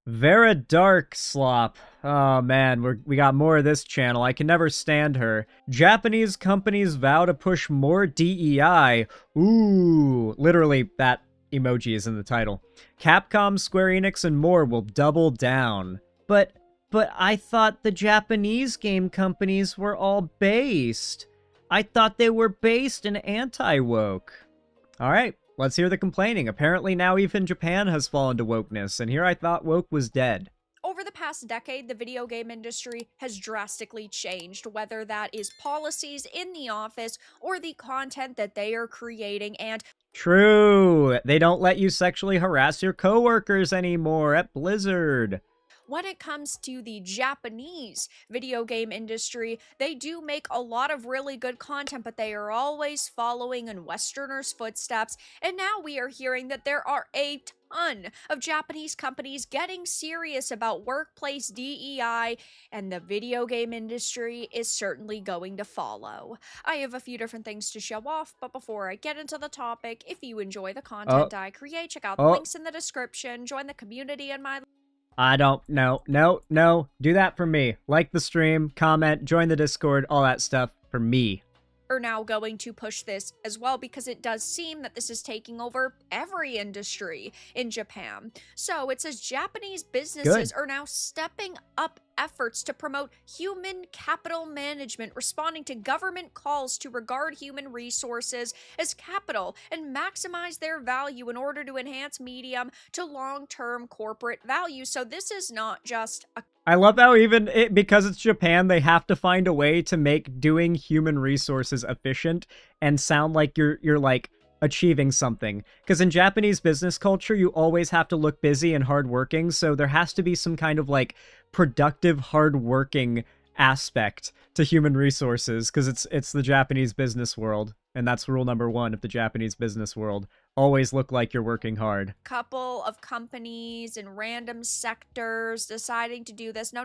Vera Dark Slop. Oh man, we got more of this channel. I can never stand her. Japanese companies vow to push more DEI. Ooh, literally that emoji is in the title. Capcom, Square Enix, and more will double down. But I thought the Japanese game companies were all based. I thought they were based in anti-woke. All right, let's hear the complaining. Apparently now even Japan has fallen to wokeness, and here I thought woke was dead. Over the past decade, the video game industry has drastically changed, whether that is policies in the office or the content that they are creating. And True, they don't let you sexually harass your coworkers anymore at Blizzard. when it comes to the Japanese video game industry, they do make a lot of really good content, but they are always following in Westerners' footsteps. And now we are hearing that there are a ton of Japanese companies getting serious about workplace DEI, and the video game industry is certainly going to follow. I have a few different things to show off, but before I get into the topic, if you enjoy the Oh, content I create, check out the oh, links in the description, join the community in my I don't know. No. Do that for me. Like the stream, comment, join the Discord, all that stuff for me. are now going to push this as well, because it does seem that this is taking over every industry in Japan. So it says Japanese businesses Good. are now stepping up efforts to promote human capital management, responding to government calls to regard human resources as capital and maximize their value in order to enhance medium to long-term corporate value. So this is not just a I love how because it's Japan, they have to find a way to make doing human resources efficient and sound like you're like achieving something. Because in Japanese business culture, you always have to look busy and hardworking, so there has to be some kind of like productive, hardworking aspect to human resources, because it's the Japanese business world, and that's rule number one of the Japanese business world. Always look like you're working hard. couple of companies in random sectors deciding to do this. No.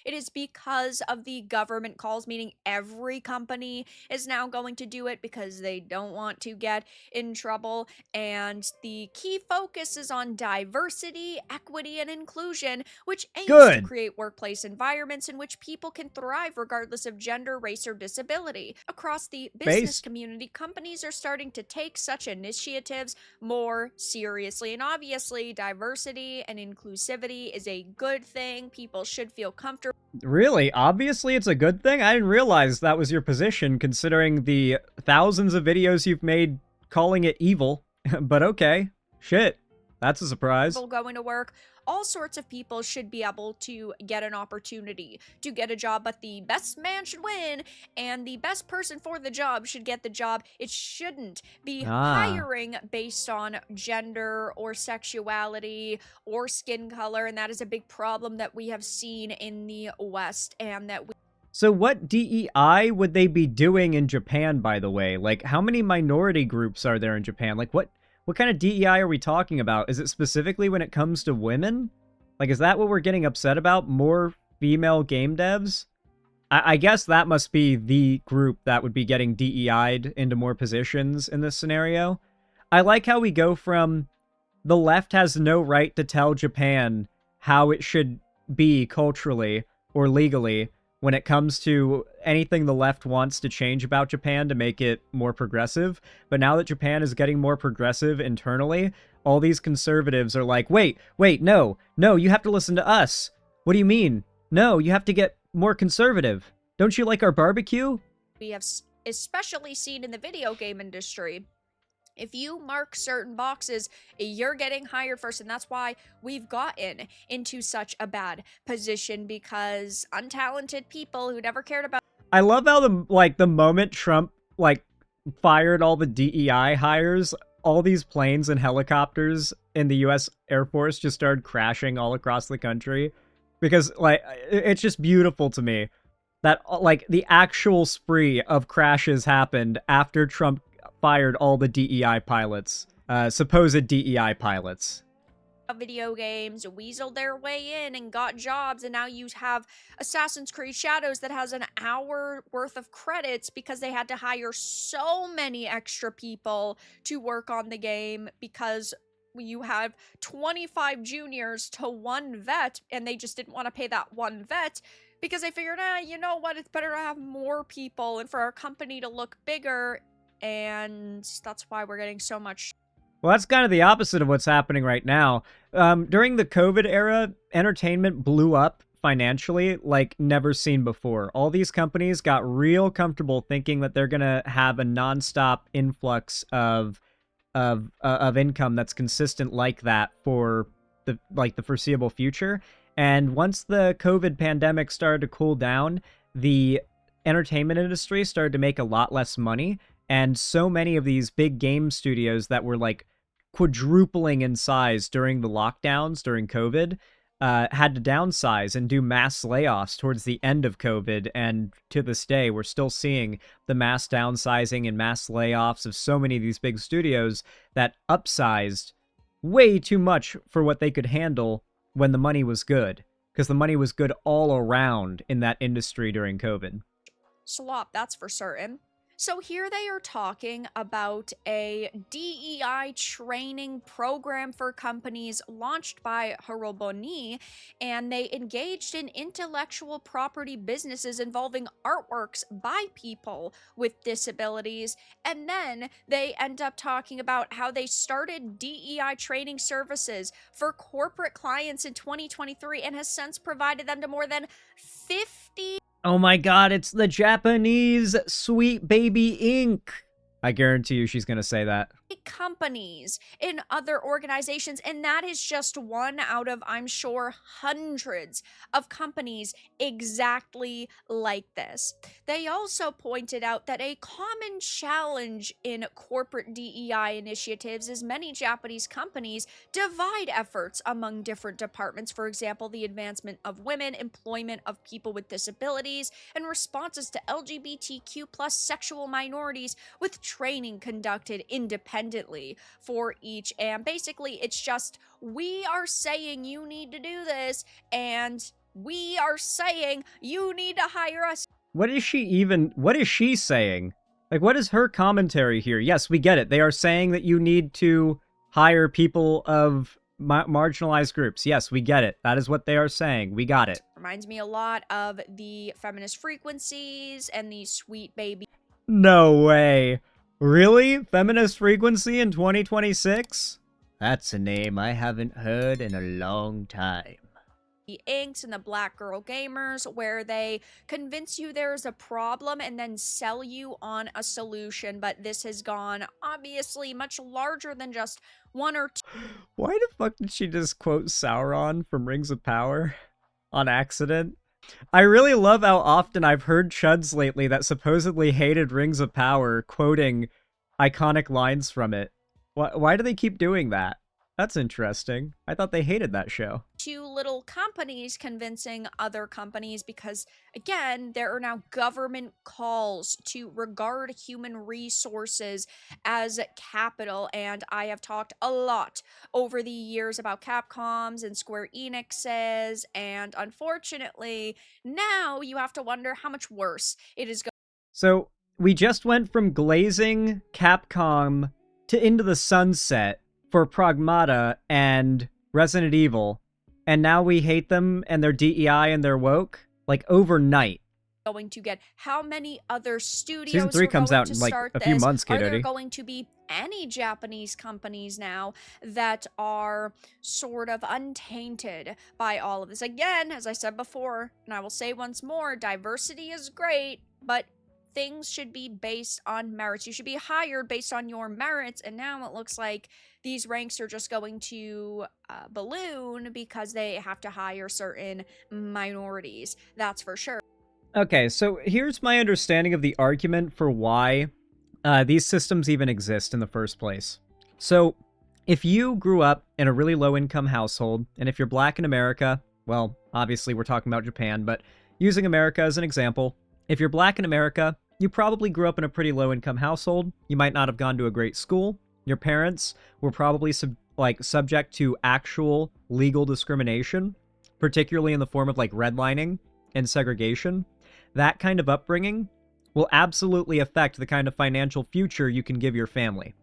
It is because of the government calls, meaning every company is now going to do it because they don't want to get in trouble. And the key focus is on diversity, equity, and inclusion, which aims to Good. create workplace environments in which people can thrive regardless of gender, race, or disability. Across the business Base. community, companies are starting to take such initiatives more seriously. And obviously, diversity and inclusivity is a good thing. People should feel comfortable. Really? Obviously it's a good thing? I didn't realize that was your position, considering the thousands of videos you've made calling it evil. But okay. Shit. That's a surprise. Going to work. All sorts of people should be able to get an opportunity to get a job, but the best man should win, and the best person for the job should get the job. It shouldn't be Ah. hiring based on gender or sexuality or skin color, and that is a big problem that we have seen in the West, and that we So what DEI would they be doing in Japan, by the way? Like, how many minority groups are there in Japan? Like, what kind of DEI are we talking about? Is it specifically when it comes to women? Like, is that what we're getting upset about? More female game devs? I guess that must be the group that would be getting DEI'd into more positions in this scenario. I like how we go from the left has no right to tell Japan how it should be culturally or legally when it comes to anything the left wants to change about Japan to make it more progressive. But now that Japan is getting more progressive internally, all these conservatives are like, wait, no, you have to listen to us. What do you mean? No, you have to get more conservative. Don't you like our barbecue? have especially seen in the video game industry. If you mark certain boxes, you're getting hired first, and that's why we've gotten into such a bad position, because untalented people who never cared about I love how the moment Trump fired all the DEI hires, all these planes and helicopters in the US Air Force just started crashing all across the country, because it's just beautiful to me that the actual spree of crashes happened after Trump fired all the DEI pilots, supposed DEI pilots. video games, weaseled their way in and got jobs, and now you have Assassin's Creed Shadows that has an hour worth of credits because they had to hire so many extra people to work on the game because you have 25 juniors to one vet, and they just didn't want to pay that one vet because they figured, you know what, it's better to have more people and for our company to look bigger, and that's why we're getting so much. Well, that's kind of the opposite of what's happening right now. During the COVID era, entertainment blew up financially like never seen before. All these companies got real comfortable thinking that they're gonna have a nonstop influx of income that's consistent like that for the foreseeable future. And once the COVID pandemic started to cool down, the entertainment industry started to make a lot less money, and so many of these big game studios that were like quadrupling in size during the lockdowns during COVID had to downsize and do mass layoffs towards the end of COVID. And to this day, we're still seeing the mass downsizing and mass layoffs of so many of these big studios that upsized way too much for what they could handle when the money was good. Because the money was good all around in that industry during COVID. Slop, that's for certain. So here they are talking about a DEI training program for companies launched by Haroboni, and they engaged in intellectual property businesses involving artworks by people with disabilities. And then they end up talking about how they started DEI training services for corporate clients in 2023 and has since provided them to more than 50. Oh my god, it's the Japanese Sweet Baby Inc. I guarantee you she's gonna say that. Companies in other organizations, and that is just one out of, I'm sure, hundreds of companies exactly like this. They also pointed out that a common challenge in corporate DEI initiatives is many Japanese companies divide efforts among different departments. For example, the advancement of women, employment of people with disabilities, and responses to LGBTQ plus sexual minorities, with training conducted independently for each. And basically it's just, we are saying you need to do this, and we are saying you need to hire us. What is she saying? Like, what is her commentary here? Yes, we get it. They are saying that you need to hire people of marginalized groups. Yes, we get it. That is what they are saying. We got it. Reminds me a lot of the feminist frequencies and the Sweet Baby. No way. Really? Feminist Frequency in 2026? That's a name I haven't heard in a long time. The Inks and the Black Girl Gamers, where they convince you there's a problem and then sell you on a solution. But this has gone obviously much larger than just one or two. Why the fuck did she just quote Sauron from Rings of Power on accident? I really love how often I've heard Chuds lately that supposedly hated Rings of Power quoting iconic lines from it. Why do they keep doing that? That's interesting. I thought they hated that show. Two little companies convincing other companies because, again, there are now government calls to regard human resources as capital. And I have talked a lot over the years about Capcom's and Square Enix's. And unfortunately, now you have to wonder how much worse it is going. So we just went from glazing Capcom to Into the Sunset for Pragmata and Resident Evil, and now we hate them and their DEI and their woke, like, overnight. Going to get how many other studios Season 3 comes out in like a few months, Are kiddo. there going to be any Japanese companies now that are sort of untainted by all of this? Again, as I said before, and I will say once more, diversity is great, but things should be based on merits. You should be hired based on your merits, and now it looks like these ranks are just going to balloon because they have to hire certain minorities. That's for sure. Okay, so here's my understanding of the argument for why these systems even exist in the first place. So, if you grew up in a really low-income household, and if you're black in America, well, obviously we're talking about Japan, but using America as an example, if you're black in America, you probably grew up in a pretty low-income household. You might not have gone to a great school. Your parents were probably subject to actual legal discrimination, particularly in the form of like redlining and segregation. That kind of upbringing will absolutely affect the kind of financial future you can give your family.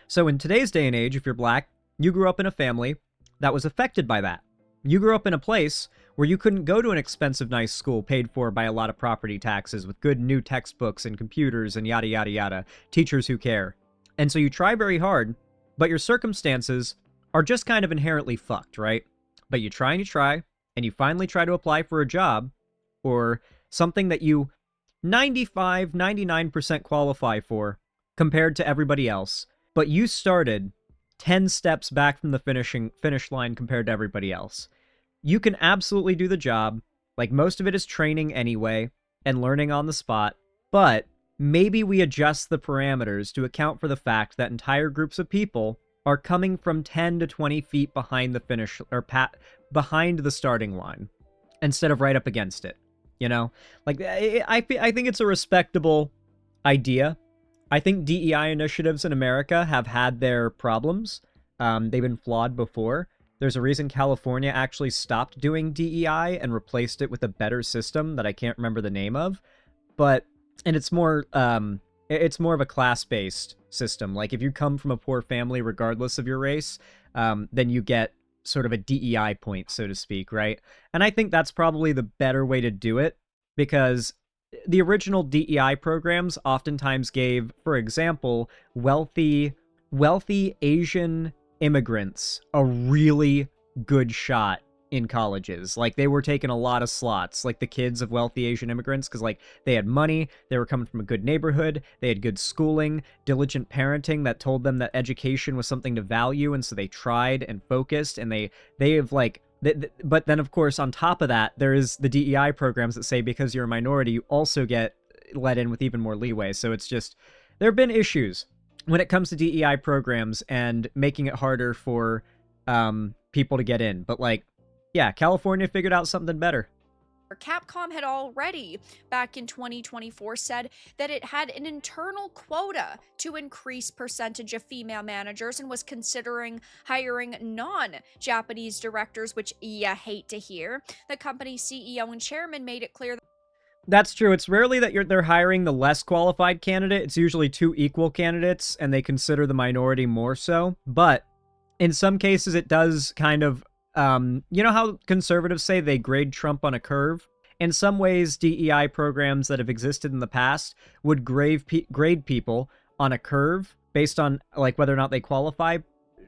So in today's day and age, if you're black, you grew up in a family that was affected by that. You grew up in a place where you couldn't go to an expensive, nice school paid for by a lot of property taxes with good new textbooks and computers and yada, yada, yada, teachers who care. And so you try very hard, but your circumstances are just kind of inherently fucked, right? But you try and you try, and you finally try to apply for a job or something that you 95, 99% qualify for compared to everybody else, but you started 10 steps back from the finish line compared to everybody else. You can absolutely do the job. Like, most of it is training anyway and learning on the spot, but maybe we adjust the parameters to account for the fact that entire groups of people are coming from 10 to 20 feet behind the finish or behind the starting line instead of right up against it. You know, like, I think it's a respectable idea. I think DEI initiatives in America have had their problems. They've been flawed before. There's a reason California actually stopped doing DEI and replaced it with a better system that I can't remember the name of. And it's more of a class-based system. Like, if you come from a poor family, regardless of your race, then you get sort of a DEI point, so to speak, right? And I think that's probably the better way to do it, because the original DEI programs oftentimes gave, for example, wealthy Asian immigrants a really good shot in colleges. Like, they were taking a lot of slots, like the kids of wealthy Asian immigrants, because, like, they had money, they were coming from a good neighborhood, they had good schooling, diligent parenting that told them that education was something to value, and so they tried and focused, and they have, like, but then, of course, on top of that, there is the DEI programs that say because you're a minority, you also get let in with even more leeway. So it's just, there have been issues when it comes to DEI programs and making it harder for people to get in. But, like, yeah, California figured out something better. Capcom had already, back in 2024, said that it had an internal quota to increase percentage of female managers and was considering hiring non-Japanese directors, which you hate to hear. The company's CEO and chairman made it clear that that's true. It's rarely that they're hiring the less qualified candidate. It's usually two equal candidates, and they consider the minority more so. But in some cases, it does kind of you know how conservatives say they grade Trump on a curve? In some ways, DEI programs that have existed in the past would grade people on a curve based on, like, whether or not they qualify,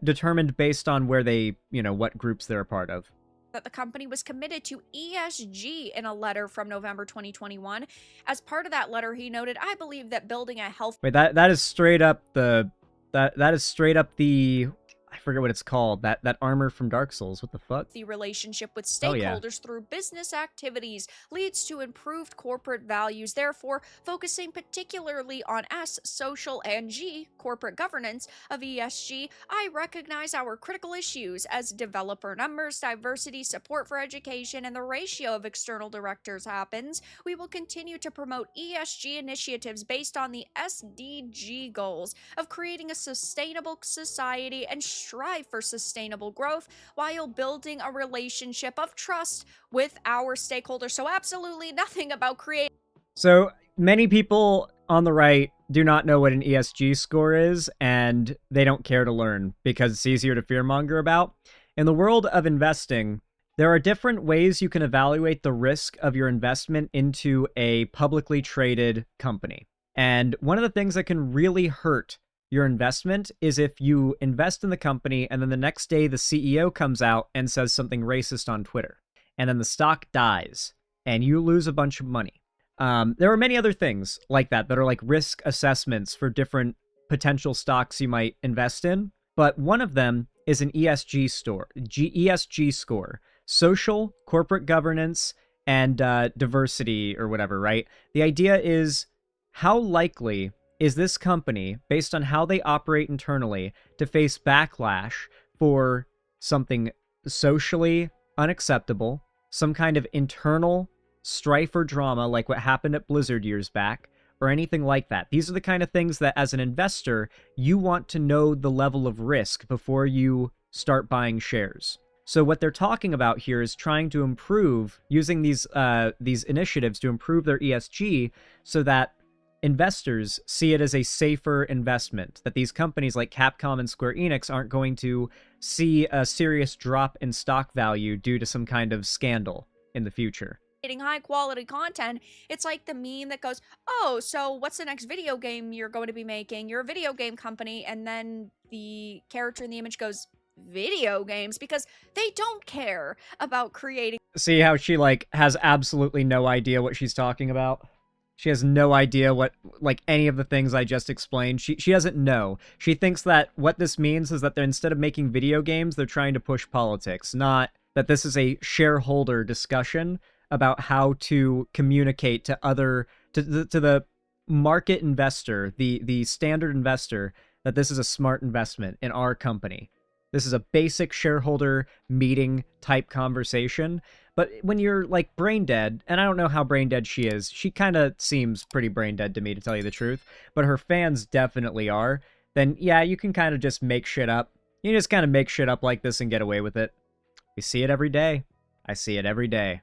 determined based on where they, you know, what groups they're a part of. That the company was committed to ESG in a letter from November 2021. As part of that letter, he noted, "I believe that building a health..." Wait, that is straight up the that is straight up the, I forget what it's called. That armor from Dark Souls. What the fuck? The relationship with Oh, yeah. stakeholders through business activities leads to improved corporate values. Therefore, focusing particularly on S, social, and G, corporate governance of ESG, I recognize our critical issues as developer numbers, diversity, support for education, and the ratio of external directors happens. We will continue to promote ESG initiatives based on the SDG goals of creating a sustainable society and strive for sustainable growth while building a relationship of trust with our stakeholders." So absolutely nothing about creating. So many people on the right do not know what an ESG score is, and they don't care to learn because it's easier to fearmonger about. In the world of investing, there are different ways you can evaluate the risk of your investment into a publicly traded company. And one of the things that can really hurt your investment is if you invest in the company and then the next day the CEO comes out and says something racist on Twitter, and then the stock dies and you lose a bunch of money. There are many other things like that are like risk assessments for different potential stocks you might invest in, but one of them is an ESG score, social, corporate governance, and diversity or whatever, right? The idea is, how likely is this company, based on how they operate internally, to face backlash for something socially unacceptable, some kind of internal strife or drama like what happened at Blizzard years back, or anything like that? These are the kind of things that, as an investor, you want to know the level of risk before you start buying shares. So what they're talking about here is trying to improve, using these initiatives to improve their ESG so that investors see it as a safer investment, that these companies like Capcom and Square Enix aren't going to see a serious drop in stock value due to some kind of scandal in the future. High quality content. It's like the meme that goes, "Oh, so what's the next video game you're going to be making? You're a video game company." And then the character in the image goes, "Video games," because they don't care about creating. See how she, like, has absolutely no idea what she's talking about? She has no idea what, like, any of the things I just explained. She doesn't know. She thinks that what this means is that they're, instead of making video games, they're trying to push politics, not that this is a shareholder discussion about how to communicate to the market investor, the standard investor, that this is a smart investment in our company. This is a basic shareholder meeting type conversation. But when you're, like, brain dead, and I don't know how brain dead she is, she kind of seems pretty brain dead to me, to tell you the truth, but her fans definitely are, then yeah, you can kind of just make shit up. You just kind of make shit up like this and get away with it. We see it every day. I see it every day.